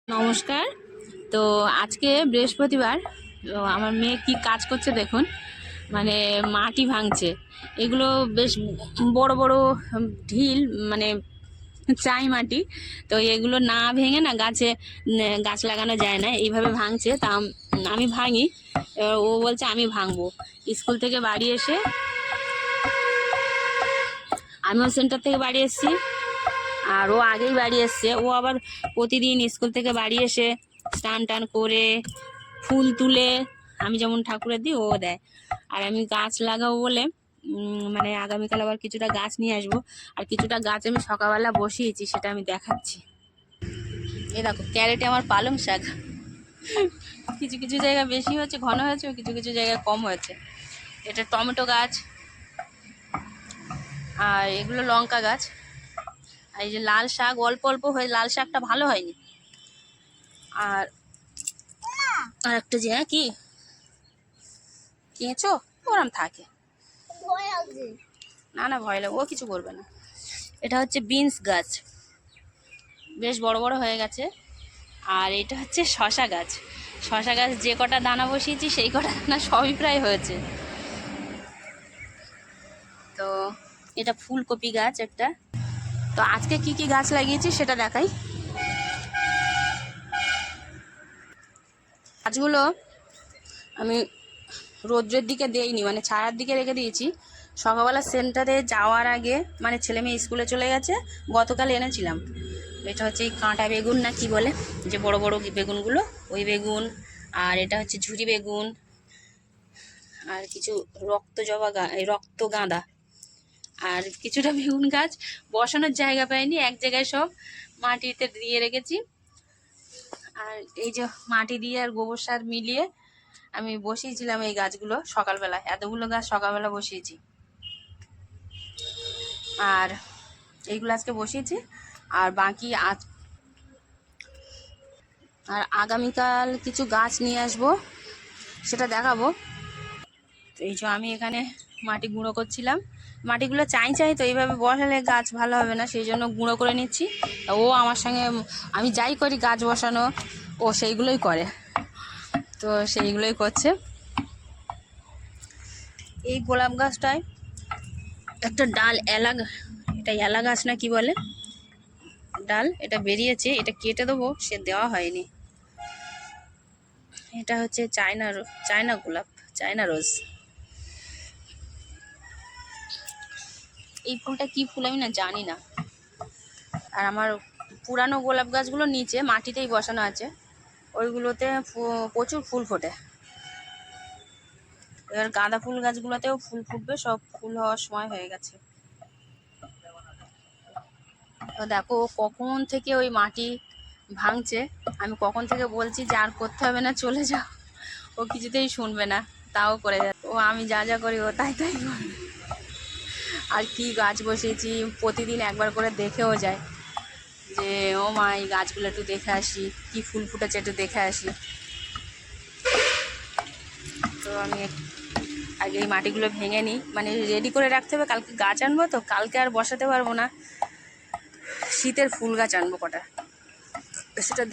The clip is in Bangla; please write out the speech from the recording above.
নমস্কার। তো আজকে বৃহস্পতিবার। তো আমার মেয়ে কি কাজ করছে দেখুন, মানে মাটি ভাঙছে। এগুলো বেশ বড় বড় ঢিল, মানে চাই মাটি। তো এগুলো না ভেঙে না গাছ লাগানো যায় না, এইভাবে ভাঙছে। তা আমি ভাঙি, এবার ও বলছে আমি ভাঙবো। স্কুল থেকে বাড়ি এসে, আমিও সেন্টার থেকে বাড়ি এসেছি, আর ও আগেই বাড়ি এসছে। ও আবার প্রতিদিন স্কুল থেকে বাড়ি এসে স্নান টান করে ফুল তুলে, আমি যেমন ঠাকুরের দিই ও দেয়। আর আমি গাছ লাগাবো বলে মানে আগামীকাল আবার কিছুটা গাছ নিয়ে আসবো। আর কিছুটা গাছ আমি সকালবেলা বসিয়েছি, সেটা আমি দেখাচ্ছি। এই দেখো, ক্যারেটে আমার পালং শাক। কিছু কিছু জায়গায় বেশি হয়েছে, ঘন হয়েছে, কিছু কিছু জায়গায় কম হয়েছে। এটা টমেটো গাছ, আর এগুলো লঙ্কা গাছ। আর এই যে লাল শাক, অল্প অল্প হয়ে, লাল শাকটা ভালো হয়নি। আর আর একটা যে কি কেঁচো ওরম থাকে, না না ভয় লাগে, ও কিছু করবে না। এটা হচ্ছে বিনস গাছ, বেশ বড় বড় হয়ে গেছে। আর এটা হচ্ছে শশা গাছ। শশা গাছ যে কটা দানা বসিয়েছি সেই কটা দানা সবই প্রায় হয়েছে। তো এটা ফুলকপি গাছ একটা। তো আজকে কি কি গাছ লাগিয়েছি সেটা দেখাই। গাছগুলো আমি রোদ্রের দিকে দেইনি, মানে ছায়ার দিকে রেখে দিয়েছি। সকালবেলা সেন্টারে যাওয়ার আগে, মানে ছেলে মেয়ে স্কুলে চলে গেছে, গতকাল এনেছিলাম। এটা হচ্ছে এই কাঁটা বেগুন না কি বলে, যে বড় বড় বেগুনগুলো, ওই বেগুন। আর এটা হচ্ছে ঝুরি বেগুন। আর কিছু রক্ত গাঁদা। আর কিছুটা বেগুন গাছ বসানোর জায়গা পাইনি, এক জায়গায় সব মাটিতে দিয়ে রেখেছি। আর এই যে মাটি দিয়ে আর গোবর সার মিলিয়ে আমি বসিয়েছিলাম এই গাছগুলো সকালবেলা। এতগুলো গাছ সকালবেলা বসিয়েছি, আর এইগুলো আজকে বসিয়েছি। আর বাকি আর আগামীকাল কিছু গাছ নিয়ে আসবো, সেটা দেখাবো। তো এই যে আমি এখানে মাটি গুঁড়ো করছিলাম। মাটিগুলো চাই তো এইভাবে বসালে গাছ ভালো হবে না, সেই জন্য গুঁড়ো করে নিচ্ছি। ও আমার সঙ্গে, আমি যাই করি গাছ বসানো, ও সেইগুলোই করে। তো সেইগুলোই করছে। এই গোলাপ গাছটায় একটা ডাল, এটা এলা গাছ না কি বলে, ডাল এটা বেরিয়েছে, এটা কেটে দেবো, সে দেওয়া হয়নি। এটা হচ্ছে চায়না গোলাপ, চায়না রোজ। এই ফুলটা কি ফুল আমি না জানি না। আর আমার পুরানো গোলাপ গাছগুলো নিচে মাটিতেই বসানো আছে, ওইগুলোতে প্রচুর ফুল ফোটে। এবার গাঁদা ফুল গাছগুলোতেও ফুল ফুটবে, সব ফুল হওয়ার সময় হয়ে গেছে। তো দেখো কখন থেকে ওই মাটি ভাঙছে, আমি কখন থেকে বলছি যে আর করতে হবে না, চলে যাও। ও কিছুতেই শুনবে না, তাও করে যায়। ও আমি যা যা করি ও তাই তাই করে। আর কি গাছ বসিয়েছি, প্রতিদিন একবার করে দেখেও যায় যে ও মা এই গাছগুলো একটু দেখে আসি, কি ফুল ফুটেছে একটু দেখে আসি। তো আমি আগে এই মাটিগুলো ভেঙে নিই, মানে রেডি করে রাখতে হবে। কালকে গাছ আনবো, তো কালকে আর বসাতে পারবো না। শীতের ফুল গাছ আনবো কটা, সেটা